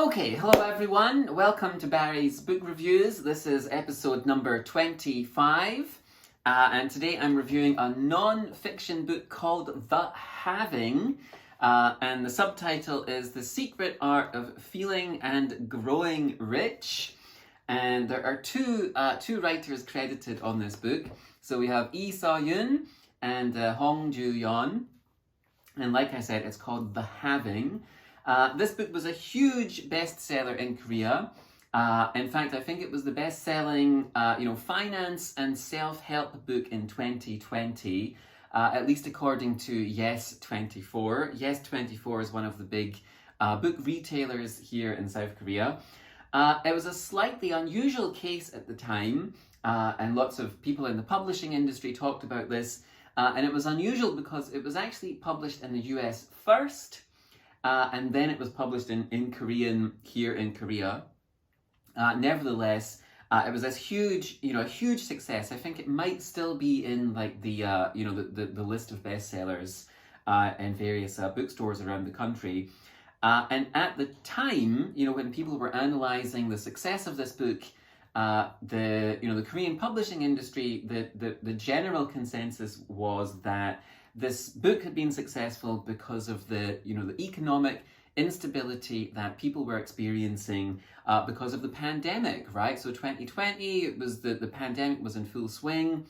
Okay, hello everyone. Welcome to Barry's Book Reviews. This is episode number 25. And today I'm reviewing a non-fiction book called The Having. And the subtitle is The Secret Art of Feeling and Growing Rich. And there are two writers credited on this book. So we have Isoyun and Hongjooyan. And like I said, it's called The Having. This book was a huge bestseller in Korea. In fact, I think it was the best-selling, finance and self-help book in 2020, at least according to Yes24. Yes24 is one of the big book retailers here in South Korea. It was a slightly unusual case at the time, and lots of people in the publishing industry talked about this. And it was unusual because it was actually published in the US first, and then it was published in Korean here in Korea. Nevertheless, it was this huge success. I think it might still be in like the list of bestsellers in various bookstores around the country. And at the time, when people were analyzing the success of this book, the Korean publishing industry, the general consensus was that this book had been successful because of the economic instability that people were experiencing because of the pandemic, right? So 2020, it was the pandemic was in full swing,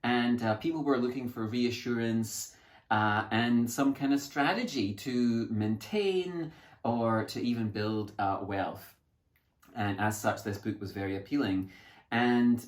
and people were looking for reassurance and some kind of strategy to maintain or to even build wealth. And as such, this book was very appealing. And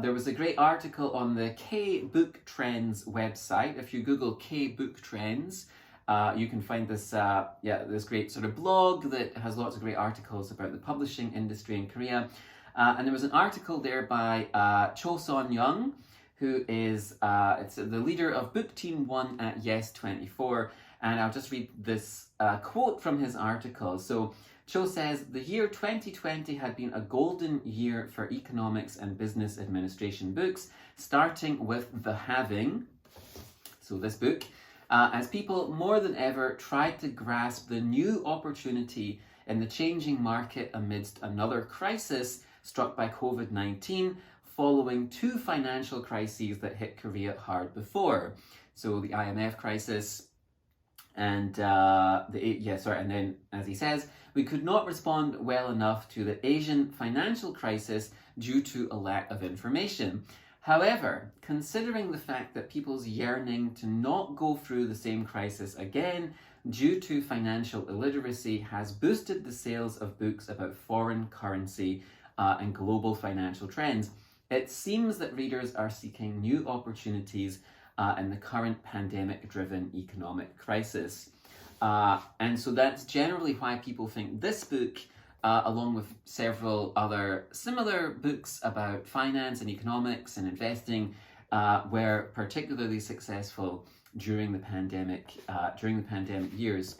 there was a great article on the K-Book Trends website. If you Google K-Book Trends, you can find this this great sort of blog that has lots of great articles about the publishing industry in Korea. And there was an article there by Cho Son-young, who is it's the leader of Book Team 1 at Yes24. And I'll just read this quote from his article. So Cho says, "The year 2020 had been a golden year for economics and business administration books, starting with The Having," so this book, "as people more than ever tried to grasp the new opportunity in the changing market amidst another crisis struck by COVID-19, following two financial crises that hit Korea hard before." So the IMF crisis and and then, as he says, "We could not respond well enough to the Asian financial crisis due to a lack of information. However, considering the fact that people's yearning to not go through the same crisis again due to financial illiteracy has boosted the sales of books about foreign currency and global financial trends, it seems that readers are seeking new opportunities in the current pandemic-driven economic crisis." And so that's generally why people think this book, along with several other similar books about finance and economics and investing, were particularly successful during the pandemic years.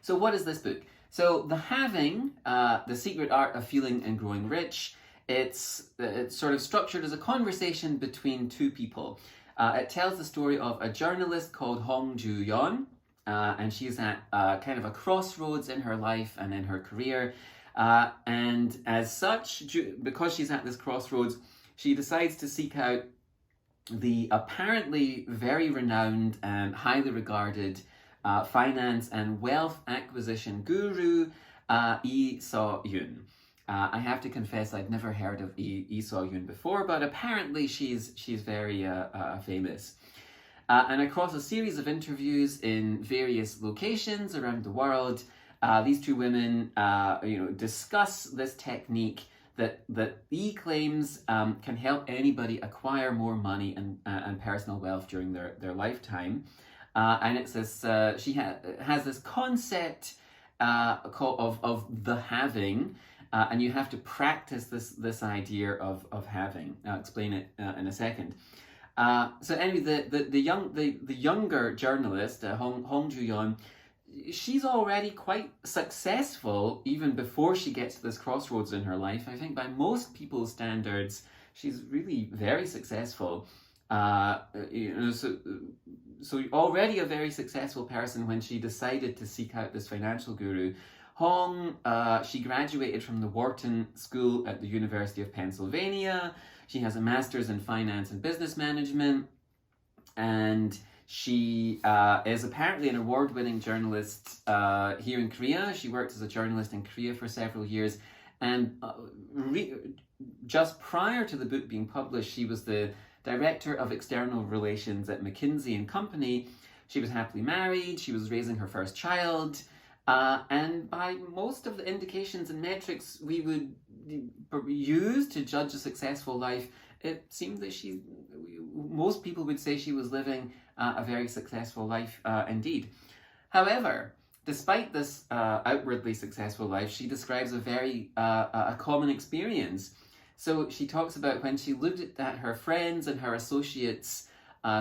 So what is this book? So The Having, The Secret Art of Feeling and Growing Rich, it's sort of structured as a conversation between two people. It tells the story of a journalist called Hongjooyan, and she's at kind of a crossroads in her life and in her career. And as such, because she's at this crossroads, she decides to seek out the apparently very renowned and highly regarded finance and wealth acquisition guru, Isoyun. I have to confess I'd never heard of Isoyun before, but apparently she's very famous. And across a series of interviews in various locations around the world, these two women, discuss this technique that E claims can help anybody acquire more money and personal wealth during their lifetime. And it's this she has this concept of the having. And you have to practice this idea of having. I'll explain it in a second. So anyway, the younger journalist, Hongjooyan, she's already quite successful even before she gets to this crossroads in her life. I think by most people's standards, she's really very successful. So already a very successful person when she decided to seek out this financial guru. Hong, she graduated from the Wharton School at the University of Pennsylvania. She has a master's in finance and business management, and she is apparently an award-winning journalist here in Korea. She worked as a journalist in Korea for several years, and just prior to the book being published, she was the director of external relations at McKinsey and Company. She was happily married, she was raising her first child, and by most of the indications and metrics we would use to judge a successful life, it seemed that most people would say she was living a very successful life indeed. However, despite this outwardly successful life, she describes a very a common experience. So she talks about when she looked at her friends and her associates'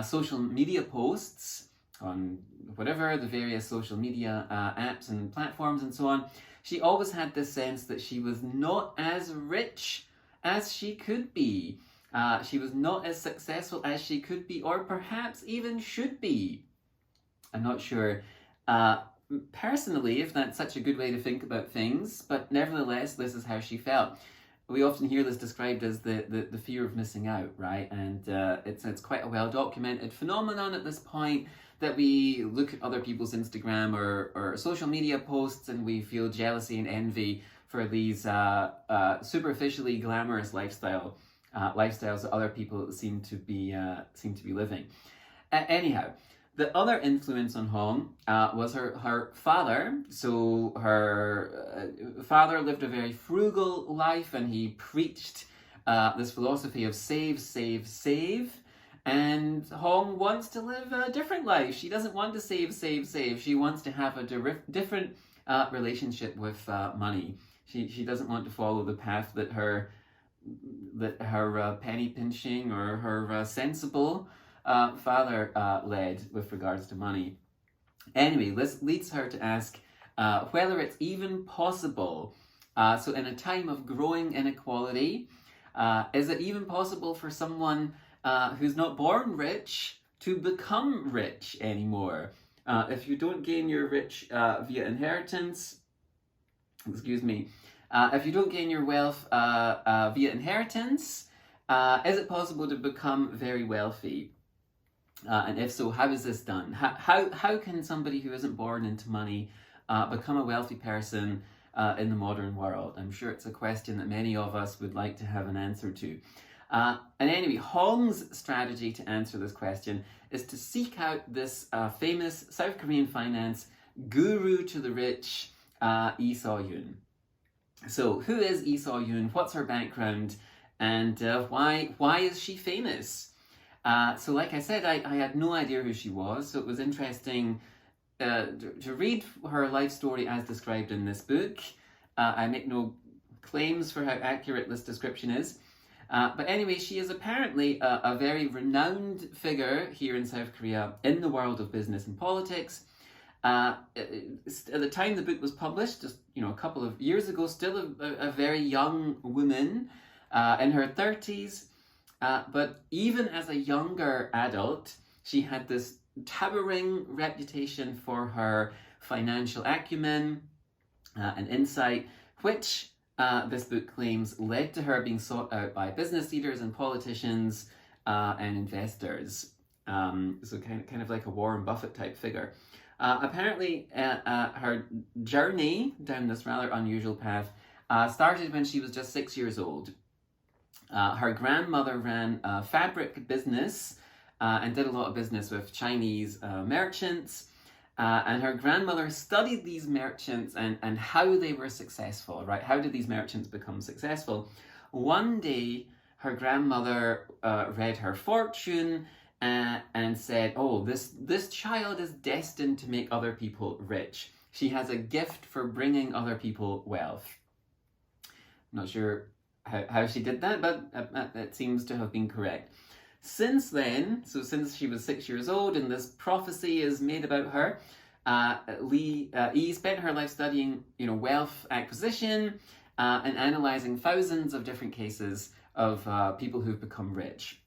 social media posts on whatever the various social media apps and platforms and so on, she always had this sense that she was not as rich as she could be. She was not as successful as she could be, or perhaps even should be. I'm not sure personally if that's such a good way to think about things, but nevertheless, this is how she felt. We often hear this described as the fear of missing out, right? And it's quite a well-documented phenomenon at this point, that we look at other people's Instagram or social media posts and we feel jealousy and envy for these superficially glamorous lifestyles that other people seem to be living. Anyhow, the other influence on Hong was her father. So her father lived a very frugal life, and he preached this philosophy of save, save, save. And Hong wants to live a different life. She doesn't want to save, save, save. She wants to have a different relationship with money. She doesn't want to follow the path that her penny pinching or her sensible father led with regards to money. Anyway, this leads her to ask whether it's even possible. So in a time of growing inequality, is it even possible for someone who's not born rich to become rich anymore? If you don't gain your rich via inheritance, if you don't gain your wealth via inheritance, is it possible to become very wealthy? And if so, how is this done? How can somebody who isn't born into money become a wealthy person in the modern world? I'm sure it's a question that many of us would like to have an answer to. And anyway, Hong's strategy to answer this question is to seek out this famous South Korean finance guru to the rich, Isoyun. So who is Isoyun? What's her background? And why is she famous? So like I said, I had no idea who she was, so it was interesting to read her life story as described in this book. I make no claims for how accurate this description is. But anyway, she is apparently a very renowned figure here in South Korea in the world of business and politics. At the time the book was published, just a couple of years ago, still a very young woman in her 30s. But even as a younger adult, she had this towering reputation for her financial acumen and insight, which this book claims led to her being sought out by business leaders and politicians and investors. So kind of like a Warren Buffett type figure. Apparently, her journey down this rather unusual path started when she was just 6 years old. Her grandmother ran a fabric business and did a lot of business with Chinese merchants. And her grandmother studied these merchants and how they were successful, right? How did these merchants become successful? One day, her grandmother read her fortune and said, oh, this child is destined to make other people rich. She has a gift for bringing other people wealth. I'm not sure how she did that, but it seems to have been correct. Since then, so since she was 6 years old and this prophecy is made about her, Lee spent her life studying, wealth acquisition and analyzing thousands of different cases of people who've become rich.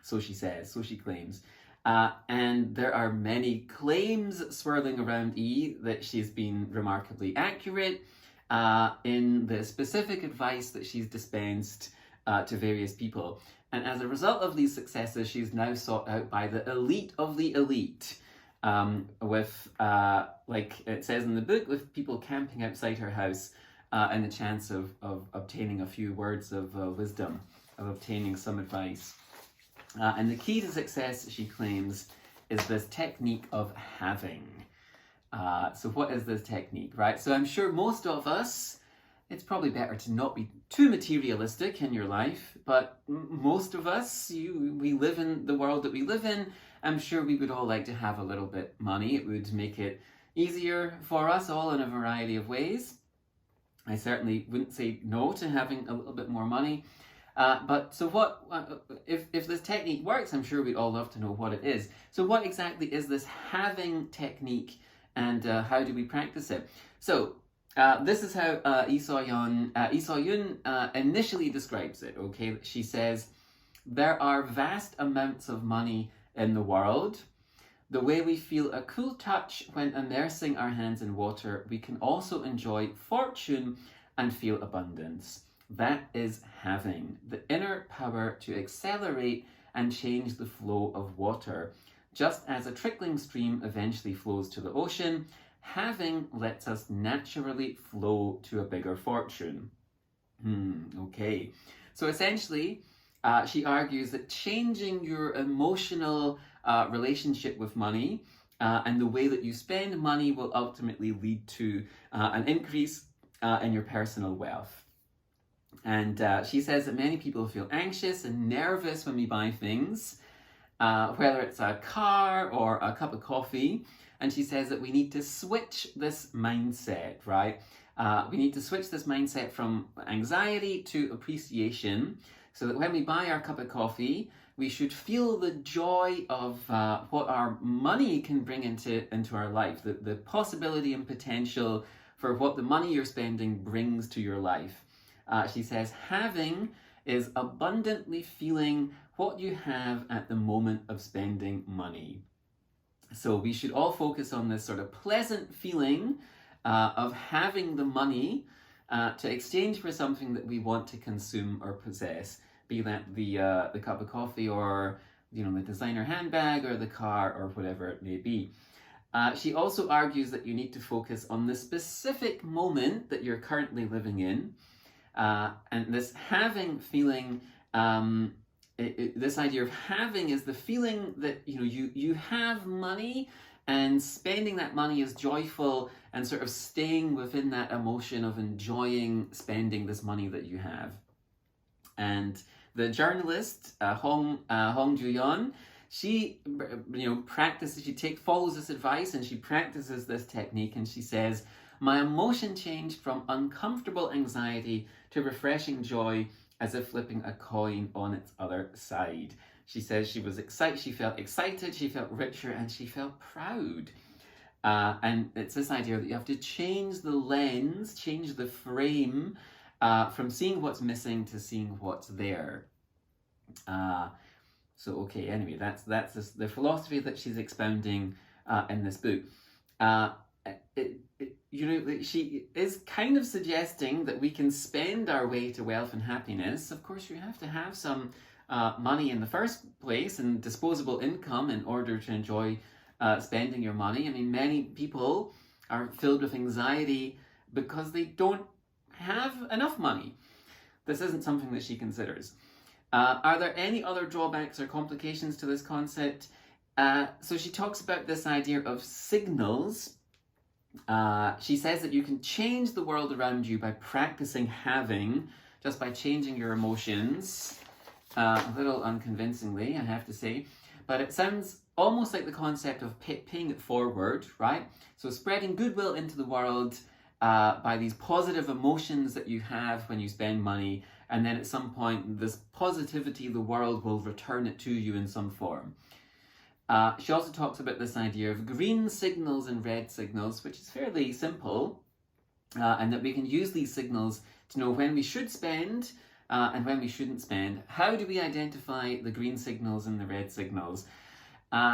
So she says, so she claims. And there are many claims swirling around E that she's been remarkably accurate in the specific advice that she's dispensed to various people. And as a result of these successes, she's now sought out by the elite of the elite, with, like it says in the book, with people camping outside her house and the chance of obtaining a few words of wisdom, of obtaining some advice. And the key to success, she claims, is this technique of having. So what is this technique, right? So I'm sure most of us, it's probably better to not be too materialistic in your life, but most of us, we live in the world that we live in. I'm sure we would all like to have a little bit money. It would make it easier for us all in a variety of ways. I certainly wouldn't say no to having a little bit more money. But so what, if this technique works, I'm sure we'd all love to know what it is. So what exactly is this having technique, and how do we practice it? So this is how Isoyun initially describes it, okay? She says, there are vast amounts of money in the world. The way we feel a cool touch when immersing our hands in water, we can also enjoy fortune and feel abundance. That is having the inner power to accelerate and change the flow of water. Just as a trickling stream eventually flows to the ocean, having lets us naturally flow to a bigger fortune. Okay. So essentially, she argues that changing your emotional relationship with money and the way that you spend money will ultimately lead to an increase in your personal wealth. And she says that many people feel anxious and nervous when we buy things, whether it's a car or a cup of coffee. And she says that we need to switch this mindset, right? We need to switch this mindset from anxiety to appreciation, so that when we buy our cup of coffee, we should feel the joy of what our money can bring into our life, the possibility and potential for what the money you're spending brings to your life. She says, having is abundantly feeling what you have at the moment of spending money. So we should all focus on this sort of pleasant feeling of having the money to exchange for something that we want to consume or possess, be that the cup of coffee or the designer handbag or the car or whatever it may be. She also argues that you need to focus on the specific moment that you're currently living in. And this having feeling, this idea of having is the feeling that you have money, and spending that money is joyful, and sort of staying within that emotion of enjoying spending this money that you have. And the journalist Hong Jooyun, she follows this advice, and she practices this technique, and she says, my emotion changed from uncomfortable anxiety to refreshing joy, as if flipping a coin on its other side. She says she was excited, she felt excited, she felt richer, and she felt proud. And it's this idea that you have to change the lens, change the frame, from seeing what's missing to seeing what's there. So okay, anyway, that's the philosophy that she's expounding in this book. She is kind of suggesting that we can spend our way to wealth and happiness. Of course, you have to have some money in the first place and disposable income in order to enjoy spending your money. I mean, many people are filled with anxiety because they don't have enough money. This isn't something that she considers. Are there any other drawbacks or complications to this concept? So she talks about this idea of signals. She says that you can change the world around you by practicing having, just by changing your emotions. A little unconvincingly, I have to say, but it sounds almost like the concept of paying it forward, right? So spreading goodwill into the world by these positive emotions that you have when you spend money, and then at some point this positivity, the world will return it to you in some form. She also talks about this idea of green signals and red signals, which is fairly simple, and that we can use these signals to know when we should spend and when we shouldn't spend. How do we identify the green signals and the red signals?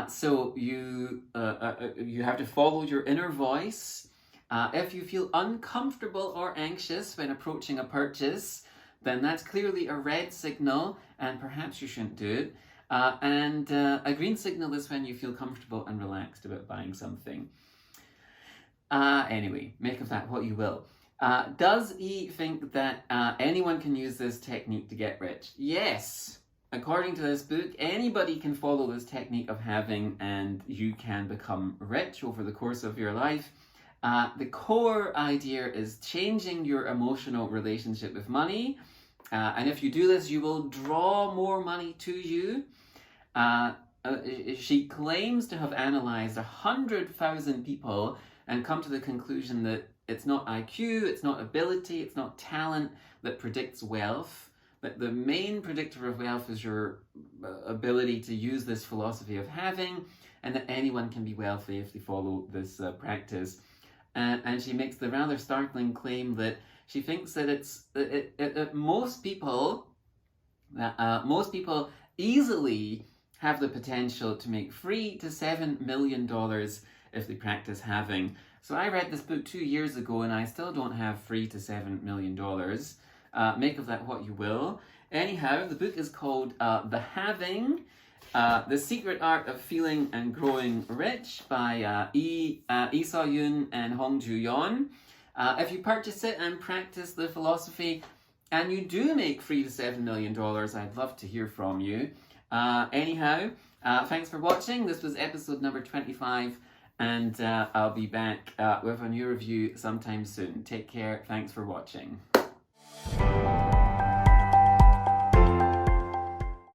So you have to follow your inner voice. If you feel uncomfortable or anxious when approaching a purchase, then that's clearly a red signal and perhaps you shouldn't do it. And a green signal is when you feel comfortable and relaxed about buying something. Anyway, make of that what you will. Does E think that anyone can use this technique to get rich? Yes. According to this book, anybody can follow this technique of having and you can become rich over the course of your life. The core idea is changing your emotional relationship with money. And if you do this, you will draw more money to you. She claims to have analyzed 100,000 people and come to the conclusion that it's not IQ, it's not ability, it's not talent that predicts wealth. But the main predictor of wealth is your ability to use this philosophy of having, and that anyone can be wealthy if they follow this practice. And she makes the rather startling claim that she thinks that most people easily have the potential to make $3 to $7 million if they practice having. So I read this book 2 years ago and I still don't have $3 to $7 million. Make of that what you will. Anyhow, the book is called The Having, The Secret Art of Feeling and Growing Rich by Isoyun and Hongjooyeon. If you purchase it and practice the philosophy and you do make $3 to $7 million, I'd love to hear from you. Anyhow, thanks for watching. This was episode number 25 and I'll be back with a new review sometime soon. Take care. Thanks for watching.